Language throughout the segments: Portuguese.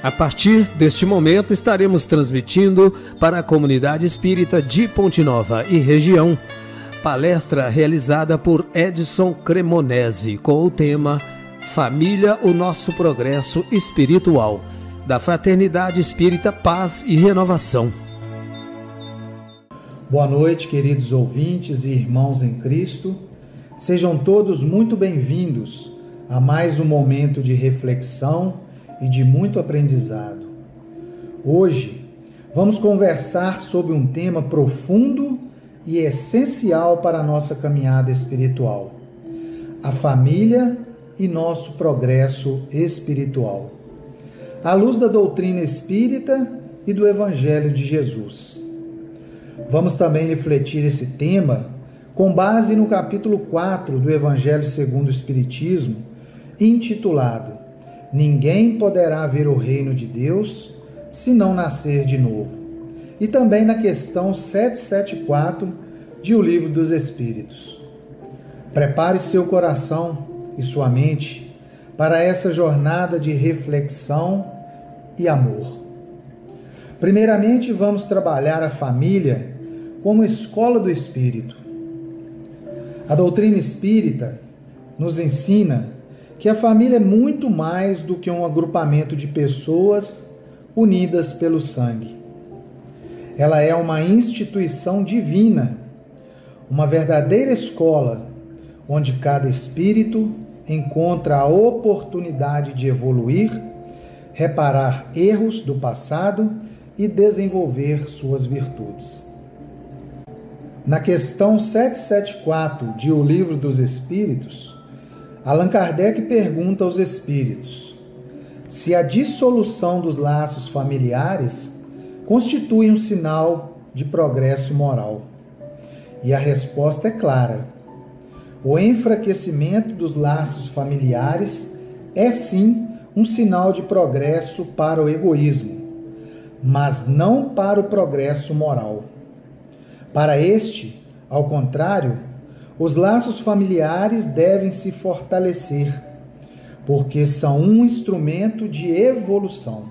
A partir deste momento estaremos transmitindo para a comunidade espírita de Ponte Nova e região, palestra realizada por Edson Cremonese com o tema Família, o nosso progresso espiritual, da Fraternidade Espírita Paz e Renovação. Boa noite, queridos ouvintes e irmãos em Cristo. Sejam todos muito bem-vindos a mais um momento de reflexão e de muito aprendizado. Hoje vamos conversar sobre um tema profundo e essencial para a nossa caminhada espiritual: a família e nosso progresso espiritual, à luz da doutrina espírita e do Evangelho de Jesus. Vamos também refletir esse tema com base no capítulo 4 do Evangelho segundo o Espiritismo, intitulado Ninguém poderá ver o reino de Deus se não nascer de novo, e também na questão 774 de O Livro dos Espíritos. Prepare seu coração e sua mente para essa jornada de reflexão e amor. Primeiramente, vamos trabalhar a família como escola do espírito. A doutrina espírita nos ensina que a família é muito mais do que um agrupamento de pessoas unidas pelo sangue. Ela é uma instituição divina, uma verdadeira escola, onde cada espírito encontra a oportunidade de evoluir, reparar erros do passado e desenvolver suas virtudes. Na questão 774 de O Livro dos Espíritos, Allan Kardec pergunta aos espíritos se a dissolução dos laços familiares constitui um sinal de progresso moral. E a resposta é clara. O enfraquecimento dos laços familiares é sim um sinal de progresso para o egoísmo, mas não para o progresso moral. Para este, ao contrário, os laços familiares devem se fortalecer, porque são um instrumento de evolução.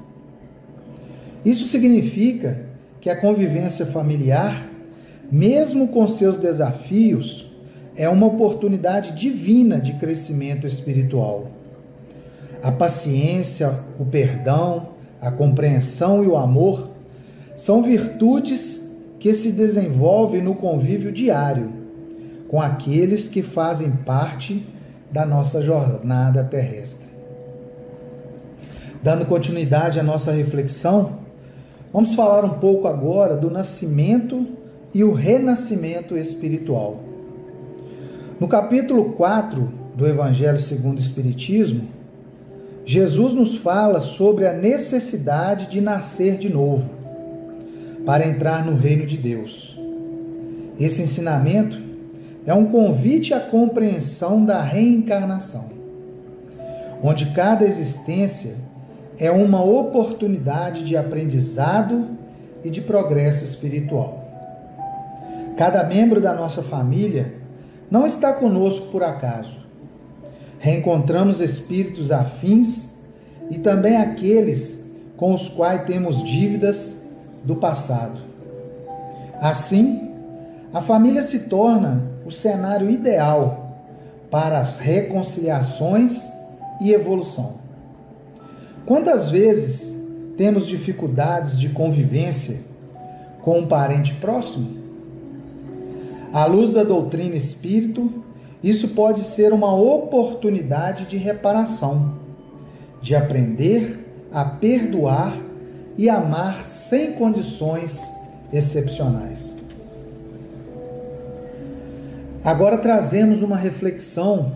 Isso significa que a convivência familiar, mesmo com seus desafios, é uma oportunidade divina de crescimento espiritual. A paciência, o perdão, a compreensão e o amor são virtudes que se desenvolvem no convívio diário com aqueles que fazem parte da nossa jornada terrestre. Dando continuidade à nossa reflexão, vamos falar um pouco agora do nascimento e o renascimento espiritual. No capítulo 4 do Evangelho segundo o Espiritismo, Jesus nos fala sobre a necessidade de nascer de novo, para entrar no reino de Deus. Esse ensinamento é um convite à compreensão da reencarnação, onde cada existência é uma oportunidade de aprendizado e de progresso espiritual. Cada membro da nossa família não está conosco por acaso. Reencontramos espíritos afins e também aqueles com os quais temos dívidas do passado. Assim, a família se torna o cenário ideal para as reconciliações e evolução. Quantas vezes temos dificuldades de convivência com um parente próximo? À luz da doutrina espírita, isso pode ser uma oportunidade de reparação, de aprender a perdoar e amar sem condições excepcionais. Agora trazemos uma reflexão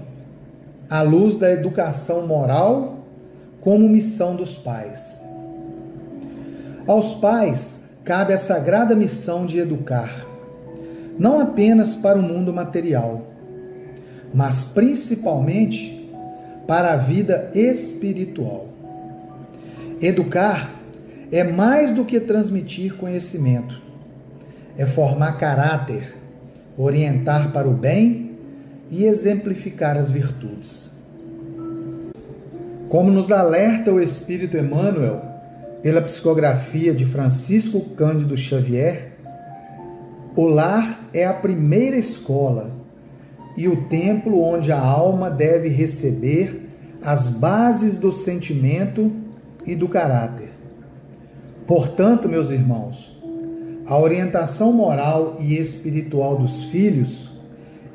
à luz da educação moral como missão dos pais. Aos pais cabe a sagrada missão de educar, não apenas para o mundo material, mas principalmente para a vida espiritual. Educar é mais do que transmitir conhecimento, é formar caráter, orientar para o bem e exemplificar as virtudes. Como nos alerta o Espírito Emmanuel, pela psicografia de Francisco Cândido Xavier, o lar é a primeira escola e o templo onde a alma deve receber as bases do sentimento e do caráter. Portanto, meus irmãos, a orientação moral e espiritual dos filhos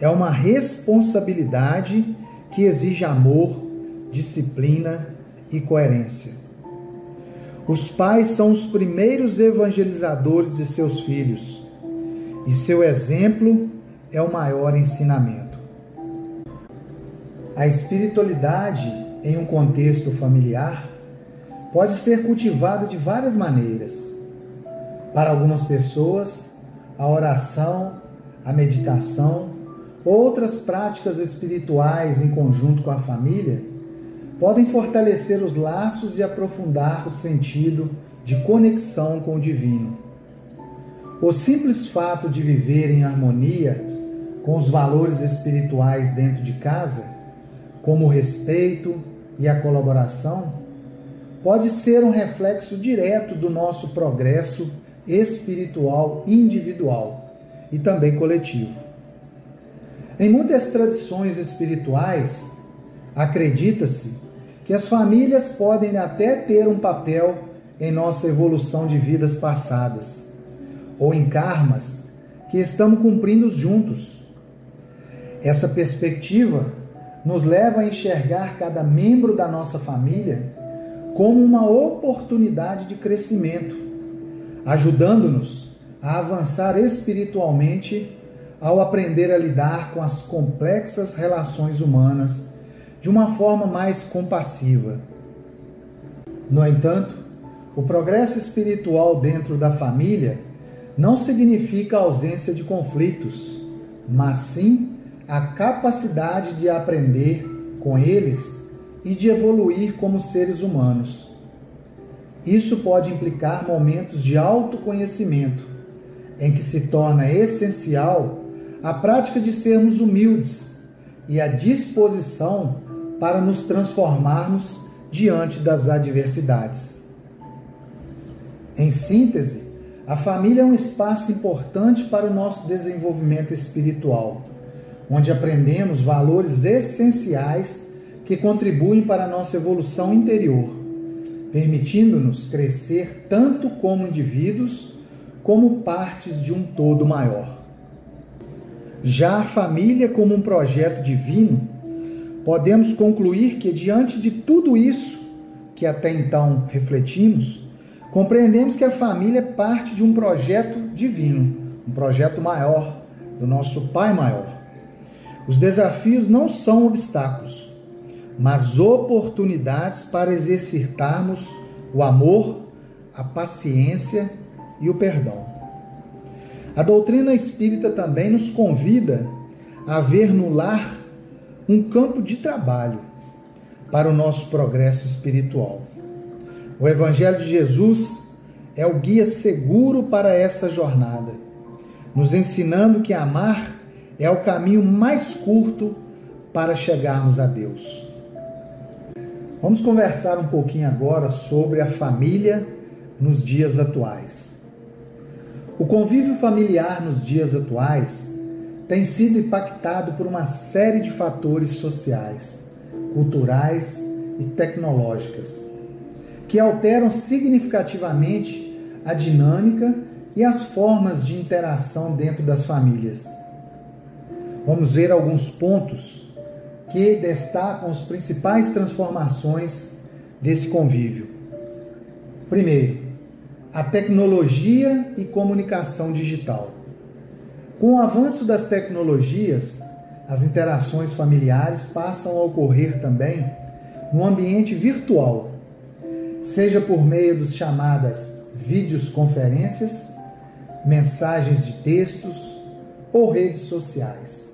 é uma responsabilidade que exige amor, disciplina e coerência. Os pais são os primeiros evangelizadores de seus filhos e seu exemplo é o maior ensinamento. A espiritualidade em um contexto familiar pode ser cultivada de várias maneiras. Para algumas pessoas, a oração, a meditação, outras práticas espirituais em conjunto com a família podem fortalecer os laços e aprofundar o sentido de conexão com o divino. O simples fato de viver em harmonia com os valores espirituais dentro de casa, como o respeito e a colaboração, pode ser um reflexo direto do nosso progresso espiritual individual e também coletivo. Em muitas tradições espirituais, acredita-se que as famílias podem até ter um papel em nossa evolução de vidas passadas, ou em karmas que estamos cumprindo juntos. Essa perspectiva nos leva a enxergar cada membro da nossa família como uma oportunidade de crescimento, ajudando-nos a avançar espiritualmente ao aprender a lidar com as complexas relações humanas de uma forma mais compassiva. No entanto, o progresso espiritual dentro da família não significa a ausência de conflitos, mas sim a capacidade de aprender com eles e de evoluir como seres humanos. Isso pode implicar momentos de autoconhecimento, em que se torna essencial a prática de sermos humildes e a disposição para nos transformarmos diante das adversidades. Em síntese, a família é um espaço importante para o nosso desenvolvimento espiritual, onde aprendemos valores essenciais que contribuem para a nossa evolução interior, permitindo-nos crescer tanto como indivíduos, como partes de um todo maior. Já a família como um projeto divino, podemos concluir que, diante de tudo isso que até então refletimos, compreendemos que a família é parte de um projeto divino, um projeto maior, do nosso Pai maior. Os desafios não são obstáculos, mas oportunidades para exercitarmos o amor, a paciência e o perdão. A doutrina espírita também nos convida a ver no lar um campo de trabalho para o nosso progresso espiritual. O Evangelho de Jesus é o guia seguro para essa jornada, nos ensinando que amar é o caminho mais curto para chegarmos a Deus. Vamos conversar um pouquinho agora sobre a família nos dias atuais. O convívio familiar nos dias atuais tem sido impactado por uma série de fatores sociais, culturais e tecnológicas, que alteram significativamente a dinâmica e as formas de interação dentro das famílias. Vamos ver alguns pontos que destacam as principais transformações desse convívio. Primeiro, a tecnologia e comunicação digital. Com o avanço das tecnologias, as interações familiares passam a ocorrer também no ambiente virtual, seja por meio das chamadas videoconferências, mensagens de textos ou redes sociais.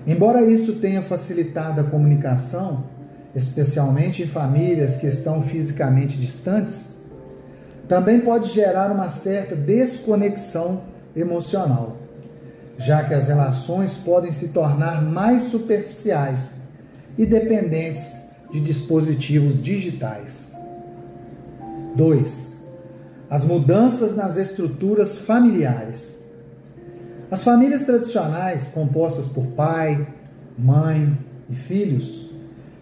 Embora isso tenha facilitado a comunicação, especialmente em famílias que estão fisicamente distantes, também pode gerar uma certa desconexão emocional, já que as relações podem se tornar mais superficiais e dependentes de dispositivos digitais. 2. As mudanças nas estruturas familiares. As famílias tradicionais, compostas por pai, mãe e filhos,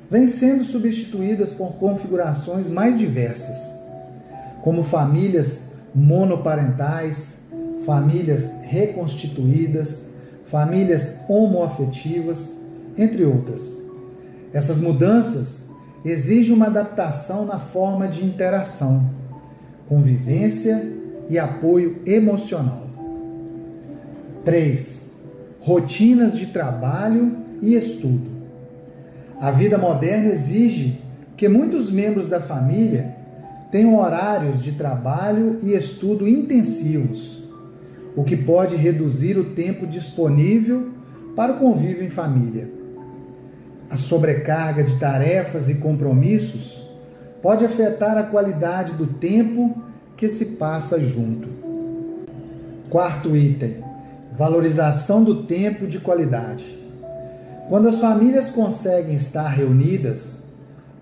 vêm sendo substituídas por configurações mais diversas, como famílias monoparentais, famílias reconstituídas, famílias homoafetivas, entre outras. Essas mudanças exigem uma adaptação na forma de interação, convivência e apoio emocional. 3. Rotinas de trabalho e estudo. A vida moderna exige que muitos membros da família tenham horários de trabalho e estudo intensivos, o que pode reduzir o tempo disponível para o convívio em família. A sobrecarga de tarefas e compromissos pode afetar a qualidade do tempo que se passa junto. 4º item: valorização do tempo de qualidade. Quando as famílias conseguem estar reunidas,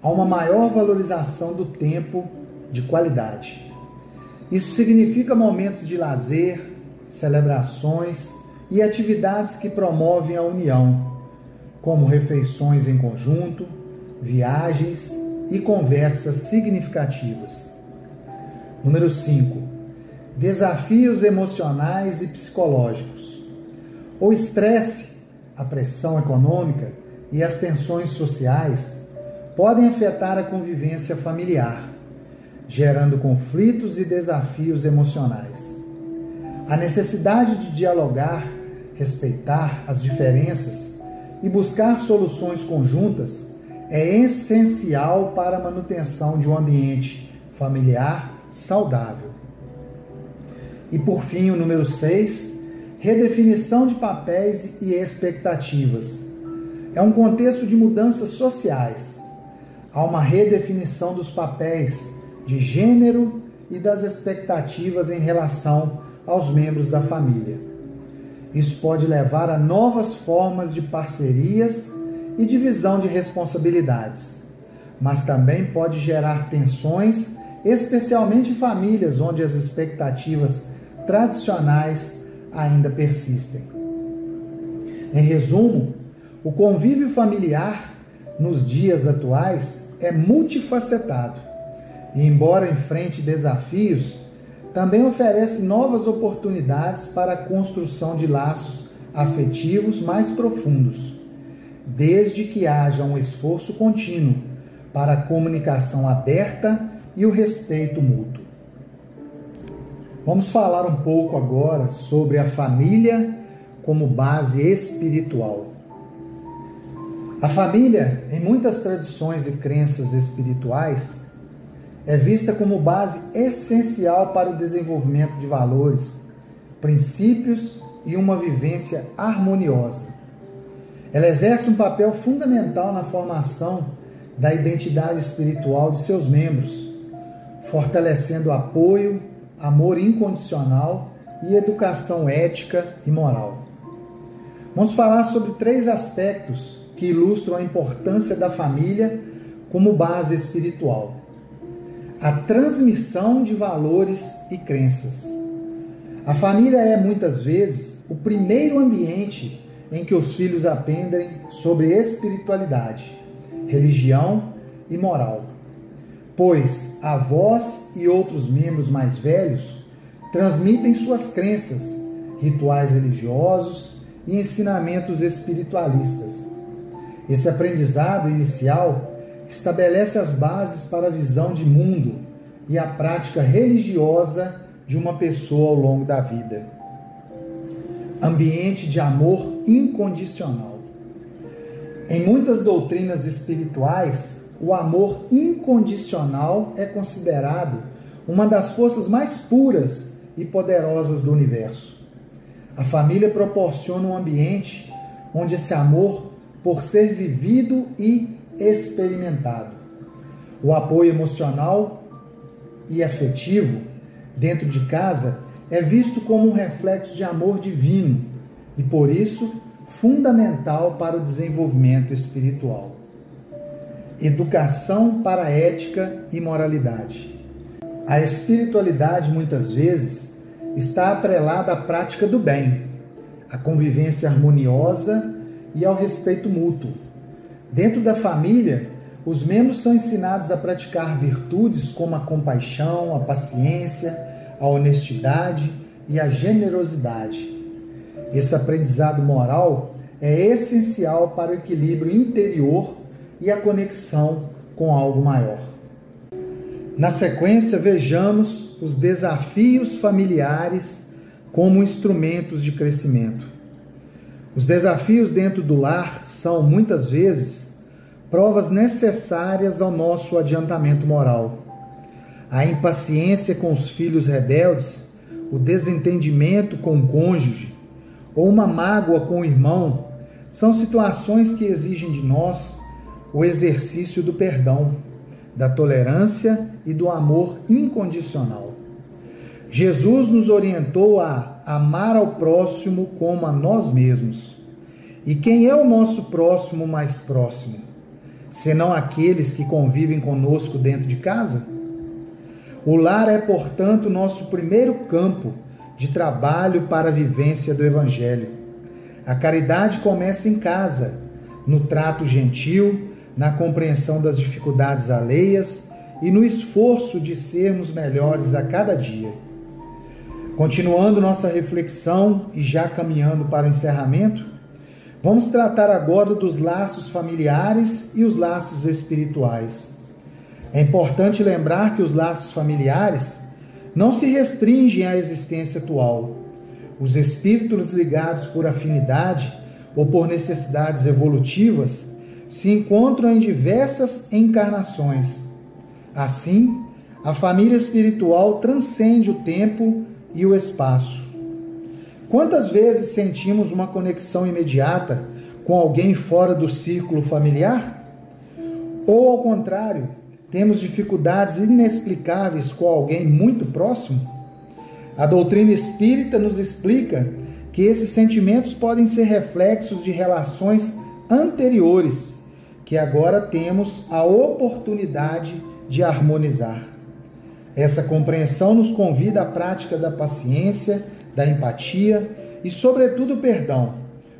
há uma maior valorização do tempo de qualidade. Isso significa momentos de lazer, celebrações e atividades que promovem a união, como refeições em conjunto, viagens e conversas significativas. Número 5. Desafios emocionais e psicológicos. O estresse, a pressão econômica e as tensões sociais podem afetar a convivência familiar, gerando conflitos e desafios emocionais. A necessidade de dialogar, respeitar as diferenças e buscar soluções conjuntas é essencial para a manutenção de um ambiente familiar saudável. E por fim, o número 6, redefinição de papéis e expectativas. É um contexto de mudanças sociais. Há uma redefinição dos papéis de gênero e das expectativas em relação aos membros da família. Isso pode levar a novas formas de parcerias e divisão de responsabilidades, mas também pode gerar tensões, especialmente em famílias onde as expectativas tradicionais ainda persistem. Em resumo, o convívio familiar nos dias atuais é multifacetado e, embora enfrente desafios, também oferece novas oportunidades para a construção de laços afetivos mais profundos, desde que haja um esforço contínuo para a comunicação aberta e o respeito mútuo. Vamos falar um pouco agora sobre a família como base espiritual. A família, em muitas tradições e crenças espirituais, é vista como base essencial para o desenvolvimento de valores, princípios e uma vivência harmoniosa. Ela exerce um papel fundamental na formação da identidade espiritual de seus membros, fortalecendo apoio, amor incondicional e educação ética e moral. Vamos falar sobre 3 aspectos que ilustram a importância da família como base espiritual. A transmissão de valores e crenças. A família é, muitas vezes, o primeiro ambiente em que os filhos aprendem sobre espiritualidade, religião e moral, pois avós e outros membros mais velhos transmitem suas crenças, rituais religiosos e ensinamentos espiritualistas. Esse aprendizado inicial estabelece as bases para a visão de mundo e a prática religiosa de uma pessoa ao longo da vida. Ambiente de amor incondicional. Em muitas doutrinas espirituais, o amor incondicional é considerado uma das forças mais puras e poderosas do universo. A família proporciona um ambiente onde esse amor, por ser vivido e experimentado. O apoio emocional e afetivo dentro de casa é visto como um reflexo de amor divino e, por isso, fundamental para o desenvolvimento espiritual. Educação para a ética e moralidade. A espiritualidade, muitas vezes, está atrelada à prática do bem, à convivência harmoniosa e ao respeito mútuo. Dentro da família, os membros são ensinados a praticar virtudes como a compaixão, a paciência, a honestidade e a generosidade. Esse aprendizado moral é essencial para o equilíbrio interior e a conexão com algo maior. Na sequência, vejamos os desafios familiares como instrumentos de crescimento. Os desafios dentro do lar são, muitas vezes, provas necessárias ao nosso adiantamento moral. A impaciência com os filhos rebeldes, o desentendimento com o cônjuge ou uma mágoa com o irmão são situações que exigem de nós o exercício do perdão, da tolerância e do amor incondicional. Jesus nos orientou a amar ao próximo como a nós mesmos. E quem é o nosso próximo mais próximo? Senão aqueles que convivem conosco dentro de casa? O lar é, portanto, nosso primeiro campo de trabalho para a vivência do Evangelho. A caridade começa em casa, no trato gentil, na compreensão das dificuldades alheias e no esforço de sermos melhores a cada dia. Continuando nossa reflexão e já caminhando para o encerramento, vamos tratar agora dos laços familiares e os laços espirituais. É importante lembrar que os laços familiares não se restringem à existência atual. Os espíritos ligados por afinidade ou por necessidades evolutivas se encontram em diversas encarnações. Assim, a família espiritual transcende o tempo e o espaço. Quantas vezes sentimos uma conexão imediata com alguém fora do círculo familiar? Ou, ao contrário, temos dificuldades inexplicáveis com alguém muito próximo? A doutrina espírita nos explica que esses sentimentos podem ser reflexos de relações anteriores, que agora temos a oportunidade de harmonizar. Essa compreensão nos convida à prática da paciência, da empatia e, sobretudo, o perdão.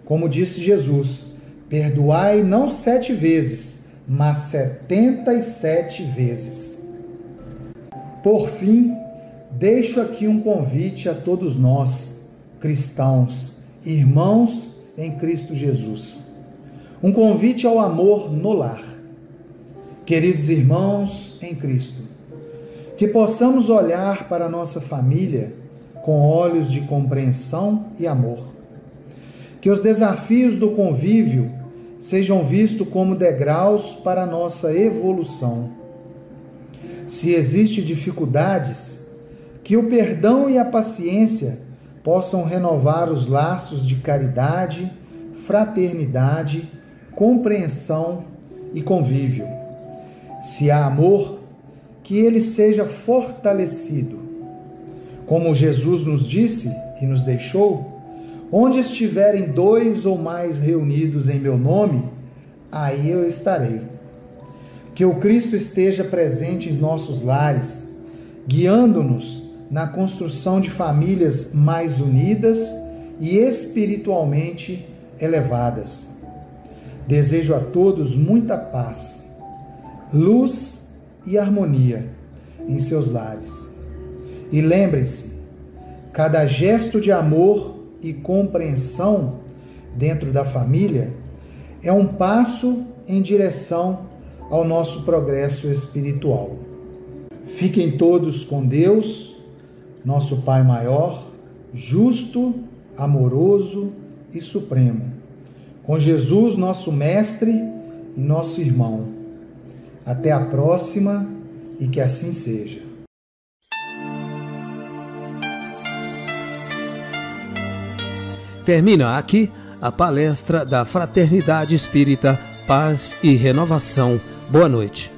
Como disse Jesus, perdoai não 7 vezes, mas 77 vezes. Por fim, deixo aqui um convite a todos nós, cristãos, irmãos em Cristo Jesus. Um convite ao amor no lar. Queridos irmãos em Cristo, que possamos olhar para a nossa família com olhos de compreensão e amor. Que os desafios do convívio sejam vistos como degraus para a nossa evolução. Se existem dificuldades, que o perdão e a paciência possam renovar os laços de caridade, fraternidade, compreensão e convívio. Se há amor, que ele seja fortalecido. Como Jesus nos disse e nos deixou, onde estiverem 2 ou mais reunidos em meu nome, aí eu estarei. Que o Cristo esteja presente em nossos lares, guiando-nos na construção de famílias mais unidas e espiritualmente elevadas. Desejo a todos muita paz, luz e harmonia em seus lares. E lembrem-se, cada gesto de amor e compreensão dentro da família é um passo em direção ao nosso progresso espiritual. Fiquem todos com Deus, nosso Pai maior, justo, amoroso e supremo. Com Jesus, nosso Mestre e nosso irmão. Até a próxima e que assim seja. Termina aqui a palestra da Fraternidade Espírita Paz e Renovação. Boa noite.